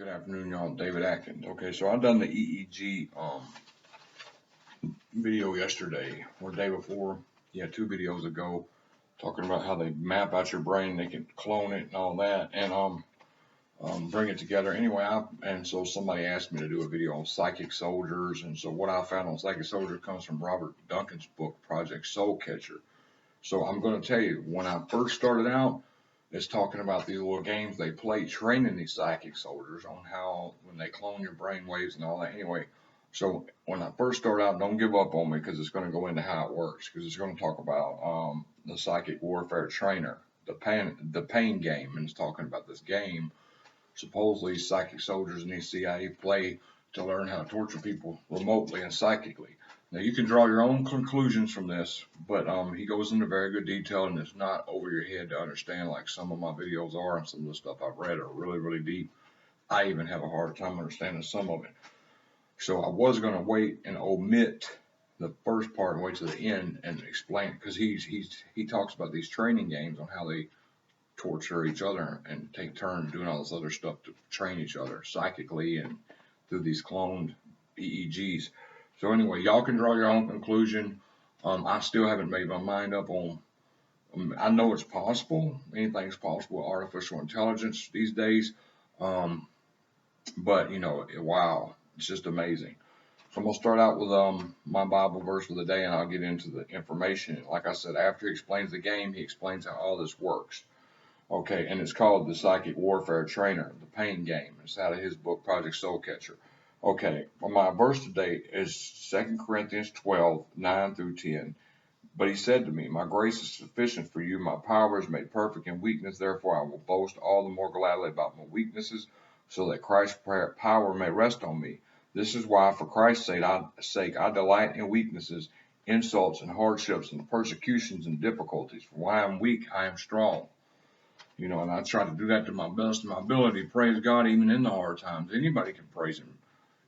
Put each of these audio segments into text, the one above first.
Good afternoon, y'all. David Atkins. Okay, so I done the EEG video yesterday or the day before. Yeah, 2 videos ago, talking about how they map out your brain, they can clone it and all that, and bring it together. Anyway, so somebody asked me to do a video on psychic soldiers, and so what I found on psychic soldiers comes from Robert Duncan's book, Project Soulcatcher. So I'm going to tell you, when I first started out, it's talking about these little games they play training these psychic soldiers on how when they clone your brain waves and all that. Anyway, so when I first start out, don't give up on me because it's going to go into how it works, because it's going to talk about the psychic warfare trainer, the pain game, and it's talking about this game supposedly psychic soldiers in the CIA play to learn how to torture people remotely and psychically. Now you can draw your own conclusions from this, but he goes into very good detail, and it's not over your head to understand like some of my videos are, and some of the stuff I've read are really, really deep. I even have a hard time understanding some of it. So I was going to wait and omit the first part and wait to the end and explain it, because he talks about these training games on how they torture each other and take turns doing all this other stuff to train each other psychically and through these cloned EEGs. So anyway, y'all can draw your own conclusion. I still haven't made my mind up on. I know it's possible. Anything's possible with artificial intelligence these days. But you know, wow, it's just amazing. So I'm gonna start out with my Bible verse for the day, and I'll get into the information. Like I said, after he explains the game, he explains how all this works. Okay, and it's called the Psychic Warfare Trainer, the Pain Game. It's out of his book, Project Soulcatcher. Okay, well, my verse today is 2 Corinthians 12, 9 through 10. But he said to me, my grace is sufficient for you. My power is made perfect in weakness. Therefore, I will boast all the more gladly about my weaknesses, so that Christ's power may rest on me. This is why, for Christ's sake, I delight in weaknesses, insults, and hardships, and persecutions and difficulties. For when I am weak, I am strong. You know, and I try to do that to my best of my ability. Praise God even in the hard times. Anybody can praise him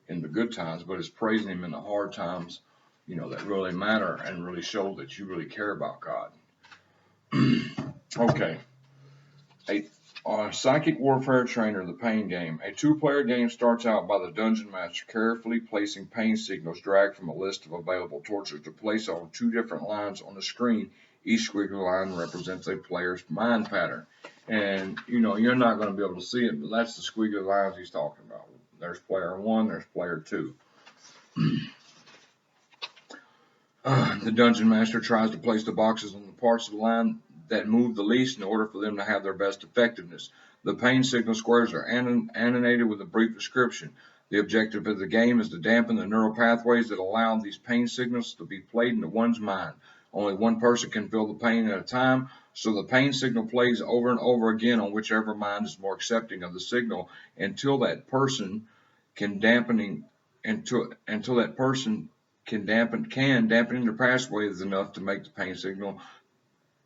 in the good times, but it's praising him in the hard times, you know, that really matter and really show that you really care about God. Okay. A psychic warfare trainer, the pain game. A 2-player game starts out by the dungeon master carefully placing pain signals dragged from a list of available tortures to place on 2 different lines on the screen. Each squiggly line represents a player's mind pattern. And, you know, you're not going to be able to see it, but that's the squiggly lines he's talking about. There's player 1, there's player 2. The dungeon master tries to place the boxes on the parts of the line that move the least in order for them to have their best effectiveness. The pain signal squares are annotated with a brief description. The objective of the game is to dampen the neural pathways that allow these pain signals to be played into one's mind. Only one person can feel the pain at a time, so the pain signal plays over and over again on whichever mind is more accepting of the signal until that person can dampening their pathways enough to make the pain signal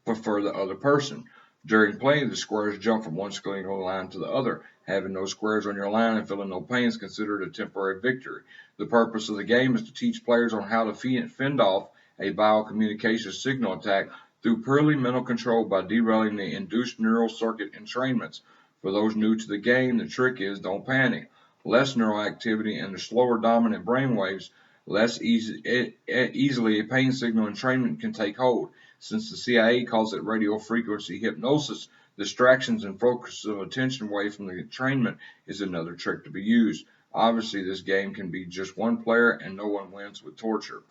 prefer the other person. During play, the squares jump from one squiggly line to the other. Having no squares on your line and feeling no pain is considered a temporary victory. The purpose of the game is to teach players on how to fend off a biocommunication signal attack through purely mental control by derailing the induced neural circuit entrainments. For those new to the game, the trick is don't panic. Less neural activity and the slower dominant brain waves, easily a pain signal entrainment can take hold. Since the CIA calls it radio frequency hypnosis, distractions and focus of attention away from the entrainment is another trick to be used. Obviously, this game can be just one player and no one wins with torture.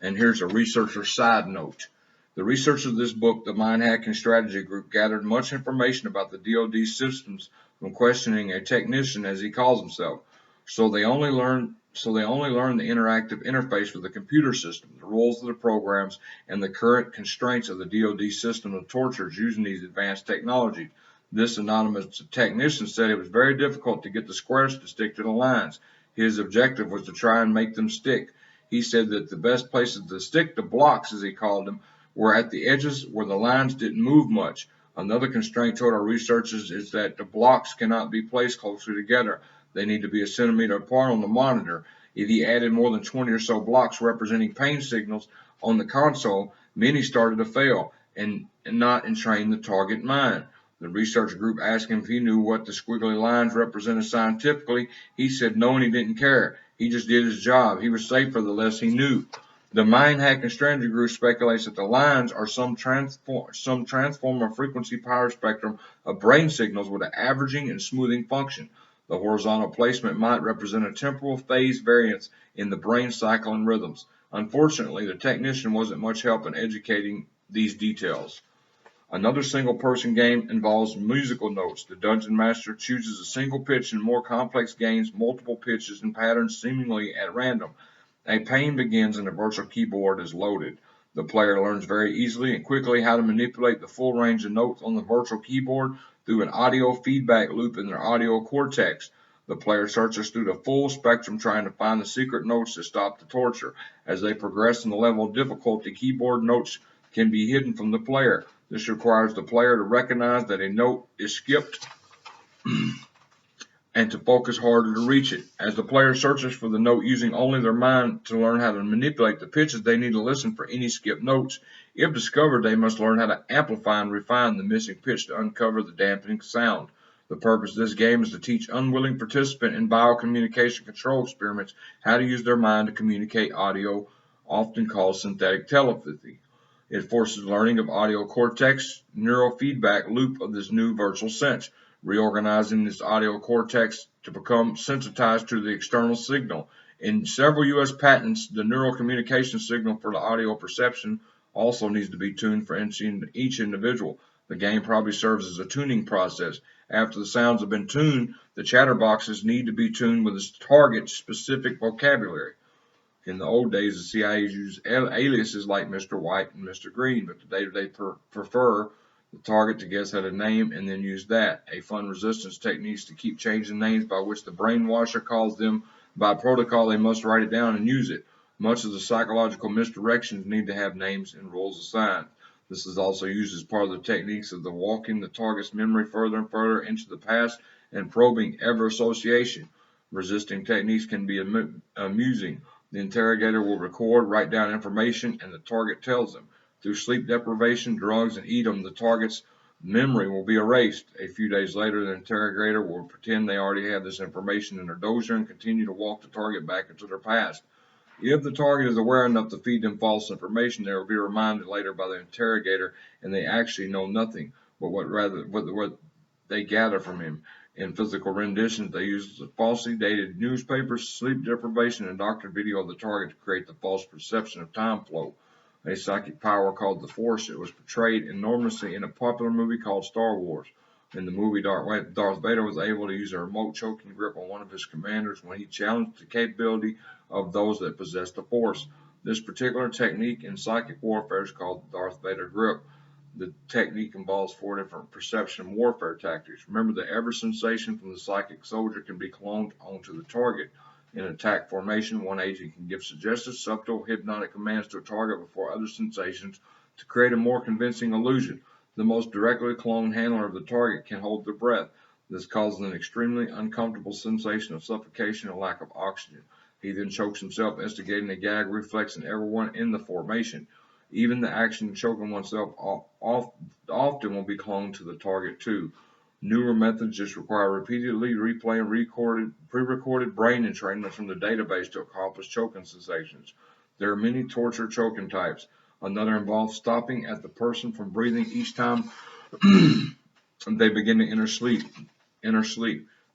And here's a researcher side note. The researchers of this book, the Mind Hacking Strategy Group, gathered much information about the DoD systems from questioning a technician, as he calls himself. So they only learned the interactive interface with the computer system, the rules of the programs, and the current constraints of the DoD system of tortures using these advanced technologies. This anonymous technician said it was very difficult to get the squares to stick to the lines. His objective was to try and make them stick. He said that the best places to stick the blocks, as he called them, were at the edges where the lines didn't move much. Another constraint toward our researchers is that the blocks cannot be placed closely together. They need to be a centimeter apart on the monitor. If he added more than 20 or so blocks representing pain signals on the console, many started to fail and not entrain the target mind. The research group asked him if he knew what the squiggly lines represented scientifically. He said no, and he didn't care. He just did his job. He was safe for the less he knew. The mind hacking strategy group speculates that the lines are some transformer frequency power spectrum of brain signals with an averaging and smoothing function. The horizontal placement might represent a temporal phase variance in the brain cycle and rhythms. Unfortunately, the technician wasn't much help in educating these details. Another single-person game involves musical notes. The dungeon master chooses a single pitch in more complex games, multiple pitches and patterns seemingly at random. A pane begins and a virtual keyboard is loaded. The player learns very easily and quickly how to manipulate the full range of notes on the virtual keyboard through an audio feedback loop in their audio cortex. The player searches through the full spectrum trying to find the secret notes that stop the torture. As they progress in the level of difficulty, keyboard notes can be hidden from the player. This requires the player to recognize that a note is skipped and to focus harder to reach it. As the player searches for the note using only their mind to learn how to manipulate the pitches, they need to listen for any skipped notes. If discovered, they must learn how to amplify and refine the missing pitch to uncover the dampening sound. The purpose of this game is to teach unwilling participants in biocommunication control experiments how to use their mind to communicate audio, often called synthetic telepathy. It forces learning of audio cortex neurofeedback loop of this new virtual sense, reorganizing this audio cortex to become sensitized to the external signal. In several U.S. patents, the neural communication signal for the audio perception also needs to be tuned for each individual. The game probably serves as a tuning process. After the sounds have been tuned, the chatterboxes need to be tuned with a target-specific vocabulary. In the old days, the CIA used aliases like Mr. White and Mr. Green, but today they prefer the target to guess at a name and then use that. A fun resistance technique to keep changing names by which the brainwasher calls them by protocol. They must write it down and use it. Much of the psychological misdirections need to have names and rules assigned. This is also used as part of the techniques of the walking the target's memory further and further into the past and probing ever association. Resisting techniques can be amusing. The interrogator will record, write down information, and the target tells them. Through sleep deprivation, drugs, and the target's memory will be erased. A few days later, the interrogator will pretend they already have this information in their dozer and continue to walk the target back into their past. If the target is aware enough to feed them false information, they will be reminded later by the interrogator, and they actually know nothing but what they gather from him. In physical renditions, they use falsely dated newspapers, sleep deprivation, and doctored video of the target to create the false perception of time flow. A psychic power called the Force. It was portrayed enormously in a popular movie called Star Wars. In the movie, Darth Vader was able to use a remote choking grip on one of his commanders when he challenged the capability of those that possessed the Force. This particular technique in psychic warfare is called the Darth Vader grip. The technique involves 4 different perception and warfare tactics. Remember, the ever sensation from the psychic soldier can be cloned onto the target. In attack formation, one agent can give suggestive, subtle, hypnotic commands to a target before other sensations to create a more convincing illusion. The most directly cloned handler of the target can hold their breath. This causes an extremely uncomfortable sensation of suffocation and lack of oxygen. He then chokes himself, instigating a gag reflex in everyone in the formation. Even the action of choking oneself often will be cloned to the target too. Newer methods just require repeatedly replaying pre-recorded brain entrainment from the database to accomplish choking sensations. There are many torture choking types. Another involves stopping at the person from breathing each time they begin to enter sleep.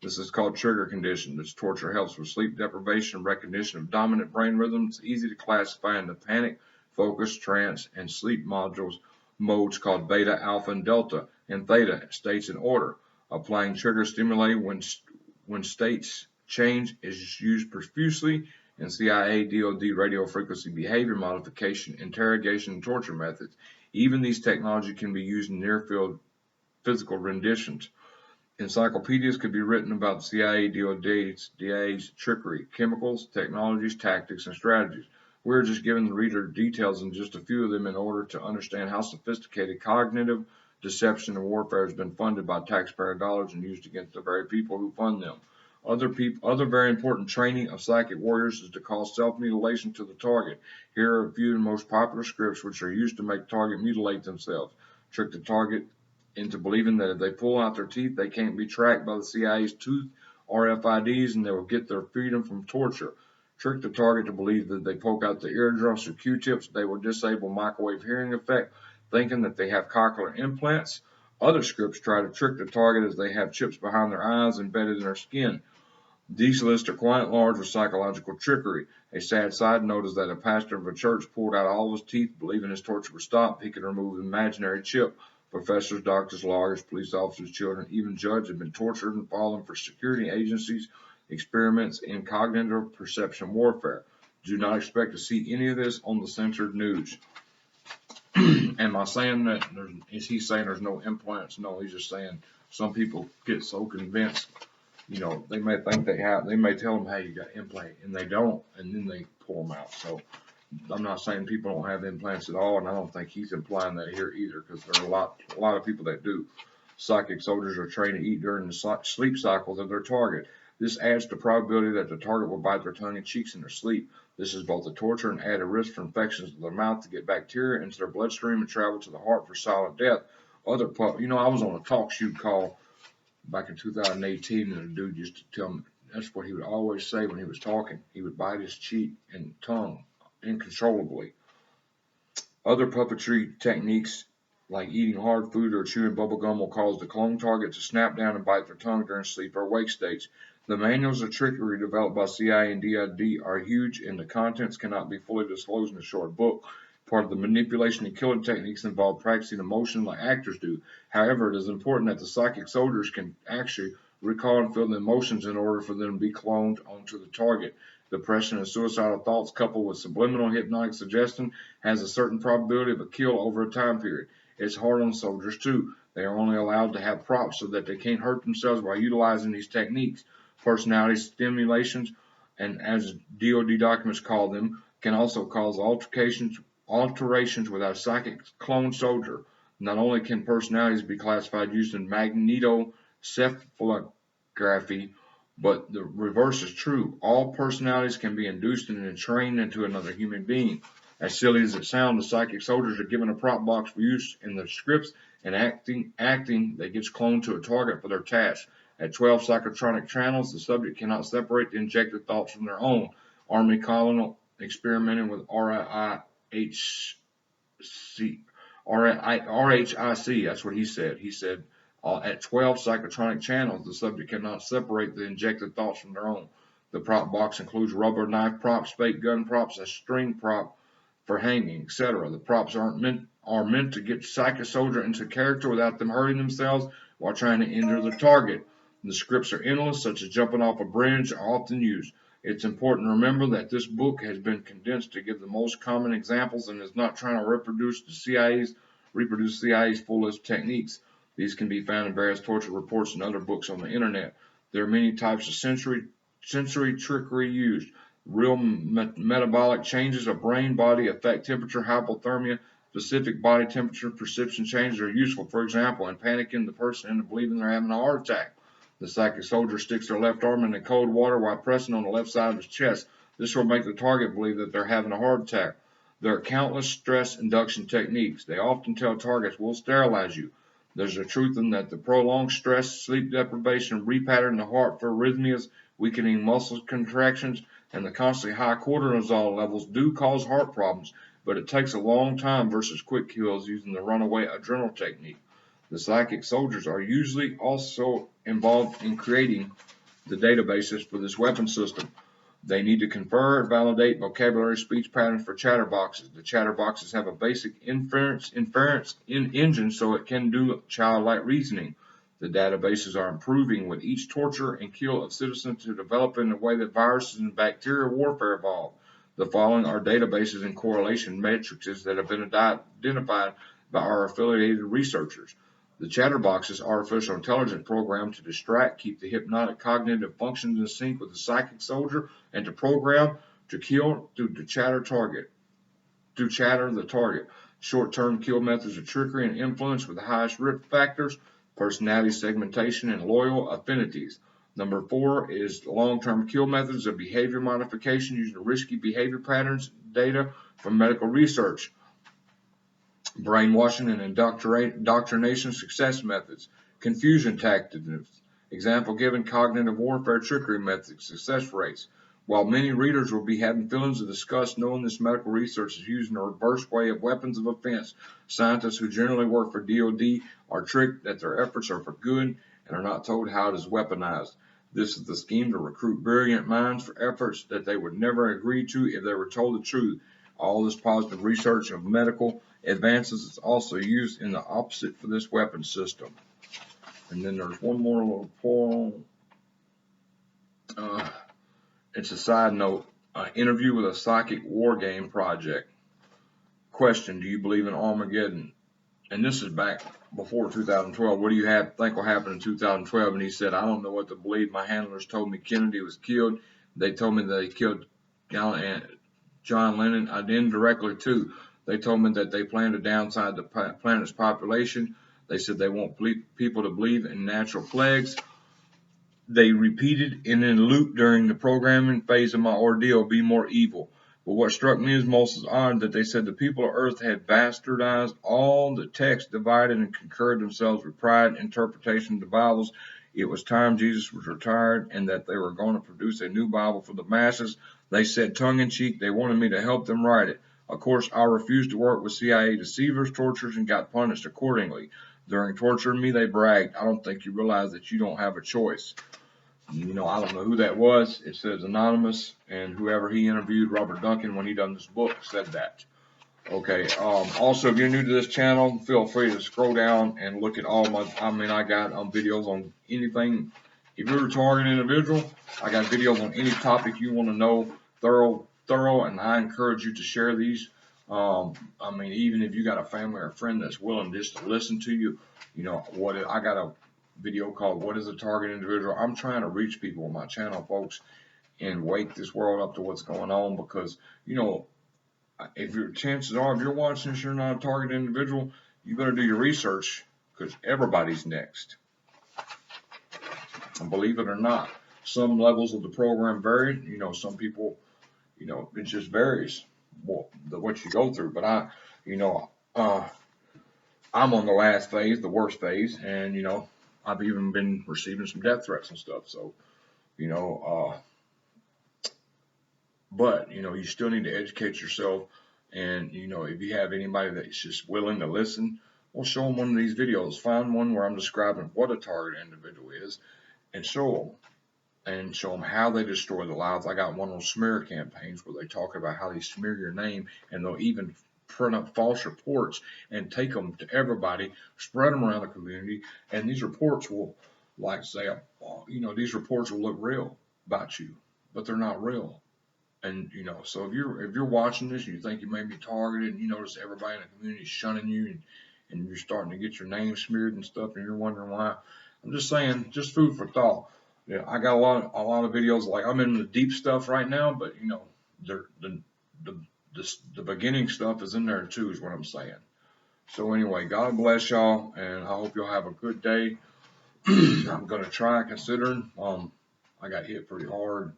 This is called trigger condition. This torture helps with sleep deprivation and recognition of dominant brain rhythms. It's easy to classify into panic, focus, trance, and sleep modes called beta, alpha, and delta, and theta states in order. Applying trigger stimuli when states change is used profusely in CIA, DoD radio frequency behavior modification, interrogation, and torture methods. Even these technologies can be used in near-field physical renditions. Encyclopedias could be written about CIA, DoD's trickery, chemicals, technologies, tactics, and strategies. We're just giving the reader details in just a few of them in order to understand how sophisticated cognitive deception and warfare has been funded by taxpayer dollars and used against the very people who fund them. Other very important training of psychic warriors is to cause self-mutilation to the target. Here are a few of the most popular scripts which are used to make target mutilate themselves. Trick the target into believing that if they pull out their teeth, they can't be tracked by the CIA's tooth RFIDs and they will get their freedom from torture. Trick the target to believe that if they poke out the eardrums or Q-tips, they will disable microwave hearing effect, thinking that they have cochlear implants. Other scripts try to trick the target as they have chips behind their eyes embedded in their skin. These lists are quite large with psychological trickery. A sad side note is that a pastor of a church pulled out all of his teeth, believing his torture would stop. He could remove an imaginary chip. Professors, doctors, lawyers, police officers, children, even judges have been tortured and fallen for security agencies' experiments in cognitive perception warfare. Do not expect to see any of this on the censored news. Am I saying that? Is he saying there's no implants? No, he's just saying some people get so convinced. You know, they may think they have, they may tell them, hey, you got implant, and they don't, and then they pull them out. So I'm not saying people don't have implants at all, and I don't think he's implying that here either, because there are a lot of people that do. Psychic soldiers are trained to eat during the sleep cycles of their target. This adds to the probability that the target will bite their tongue and cheeks in their sleep. This is both a torture and added risk for infections of their mouth to get bacteria into their bloodstream and travel to the heart for silent death. I was on a talk shoot call back in 2018, and the dude used to tell me that's what he would always say when he was talking. He would bite his cheek and tongue uncontrollably. Other puppetry techniques like eating hard food or chewing bubblegum will cause the clone target to snap down and bite their tongue during sleep or wake states. The manuals of trickery developed by CIA and DID are huge, and the contents cannot be fully disclosed in a short book. Part of the manipulation and killing techniques involve practicing emotion like actors do. However, it is important that the psychic soldiers can actually recall and feel the emotions in order for them to be cloned onto the target. Depression and suicidal thoughts coupled with subliminal hypnotic suggestion has a certain probability of a kill over a time period. It's hard on soldiers too. They are only allowed to have props so that they can't hurt themselves while utilizing these techniques. Personality stimulations, and as DoD documents call them, can also cause alterations without a psychic clone soldier. Not only can personalities be classified using magnetocephalography, but the reverse is true. All personalities can be induced and entrained into another human being. As silly as it sounds, the psychic soldiers are given a prop box for use in their scripts and acting that gets cloned to a target for their task. At 12 psychotronic channels, the subject cannot separate the injected thoughts from their own. Army Colonel experimenting with RHIC, that's what he said. He said, at 12 psychotronic channels, the subject cannot separate the injected thoughts from their own. The prop box includes rubber knife props, fake gun props, a string prop for hanging, etc. The props are meant to get psychic soldier into character without them hurting themselves while trying to injure the target. The scripts are endless, such as jumping off a bridge, are often used. It's important to remember that this book has been condensed to give the most common examples and is not trying to reproduce CIA's full list of techniques. These can be found in various torture reports and other books on the internet. There are many types of sensory trickery used. Real metabolic changes of brain body affect temperature, hypothermia, specific body temperature perception changes are useful. For example, in panicking the person into believing they're having a heart attack. The psychic soldier sticks their left arm in the cold water while pressing on the left side of his chest. This will make the target believe that they're having a heart attack. There are countless stress induction techniques. They often tell targets, we'll sterilize you. There's a truth in that the prolonged stress, sleep deprivation, repattern the heart for arrhythmias, weakening muscle contractions, and the constantly high cortisol levels do cause heart problems, but it takes a long time versus quick kills using the runaway adrenal technique. The psychic soldiers are usually also involved in creating the databases for this weapon system. They need to confer and validate vocabulary speech patterns for chatterboxes. The chatterboxes have a basic inference engine so it can do childlike reasoning. The databases are improving with each torture and kill of citizens to develop in the way that viruses and bacterial warfare evolve. The following are databases and correlation matrices that have been identified by our affiliated researchers. The chatterbox's artificial intelligence program to distract, keep the hypnotic cognitive functions in sync with the psychic soldier, and to program to kill through chatter the target. Short-term kill methods of trickery and influence with the highest risk factors, personality segmentation, and loyal affinities. Number 4 is long-term kill methods of behavior modification using risky behavior patterns data from medical research. brainwashing and indoctrination success methods, confusion tactics, example given cognitive warfare trickery methods, success rates. While many readers will be having feelings of disgust knowing this medical research is used in a reverse way of weapons of offense, scientists who generally work for DoD are tricked that their efforts are for good and are not told how it is weaponized. This is the scheme to recruit brilliant minds for efforts that they would never agree to if they were told the truth. All this positive research of medical advances is also used in the opposite for this weapon system. And then there's one more little poem. It's a side note. Interview with a psychic war game project. Question: do you believe in Armageddon? And this is back before 2012. What do you think will happen in 2012? And he said, I don't know what to believe. My handlers told me Kennedy was killed. They told me that they killed John Lennon. I did indirectly too. They told me that they plan to downsize the planet's population. They said they want people to believe in natural plagues. They repeated in a loop during the programming phase of my ordeal, be more evil. But what struck me as most odd that they said the people of Earth had bastardized all the text, divided and concurred themselves with pride interpretation of the Bibles. It was time Jesus was retired and that they were going to produce a new Bible for the masses. They said tongue-in-cheek they wanted me to help them write it. Of course, I refused to work with CIA deceivers, torturers, and got punished accordingly. During torturing me, they bragged, I don't think you realize that you don't have a choice. You know, I don't know who that was. It says anonymous, and whoever he interviewed, Robert Duncan, when he done this book, said that. Okay. Also, if you're new to this channel, feel free to scroll down and look at all my. I got videos on anything. If you're a target individual, I got videos on any topic you want to know thorough, and I encourage you to share these. Even if you got a family or a friend that's willing just to listen to you, you know what? I got a video called "What is a Target Individual?" I'm trying to reach people on my channel, folks, and wake this world up to what's going on, because if your chances are, if you're watching this, you're not a target individual, you better do your research, because everybody's next. And believe it or not, some levels of the program vary. Some people, it just varies what you go through. But I'm on the last phase, the worst phase, and I've even been receiving some death threats and stuff. So, but you still need to educate yourself. And if you have anybody that's just willing to listen, well, show them one of these videos. Find one where I'm describing what a target individual is, and show them how they destroy the lives. I got one of those smear campaigns where they talk about how they smear your name, and they'll even print up false reports and take them to everybody, spread them around the community, and these reports will, these reports will look real about you, but they're not real. And so if you're watching this and you think you may be targeted, and you notice everybody in the community is shunning you, and you're starting to get your name smeared and stuff, and you're wondering why, I'm just saying, just food for thought. I got a lot of videos, like I'm in the deep stuff right now, but the beginning stuff is in there too, is what I'm saying. So anyway, God bless y'all, and I hope y'all have a good day. I'm gonna try, considering I got hit pretty hard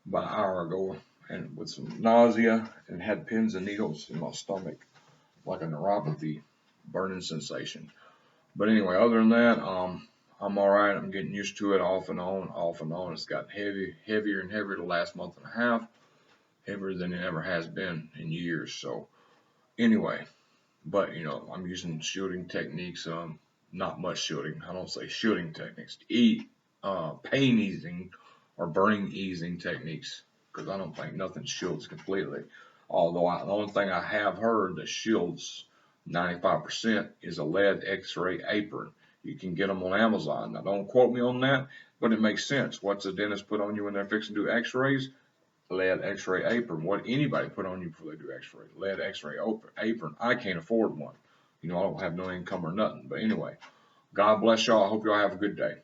about an hour ago, and with some nausea, and had pins and needles in my stomach, like a neuropathy, burning sensation. But anyway, other than that, I'm all right. I'm getting used to it, off and on. It's gotten heavier and heavier the last month and a half, heavier than it ever has been in years. So anyway, but I'm using shielding techniques. Not much shielding. I don't say shielding techniques. Pain easing or burning easing techniques, because I don't think nothing shields completely. Although the only thing I have heard that shields 95% is a lead X-ray apron. You can get them on Amazon. Now, don't quote me on that, but it makes sense. What's the dentist put on you when they're fixing to do X-rays? Lead X-ray apron. What anybody put on you before they do X-ray? Lead X-ray apron. I can't afford one. I don't have no income or nothing. But anyway, God bless y'all. I hope y'all have a good day.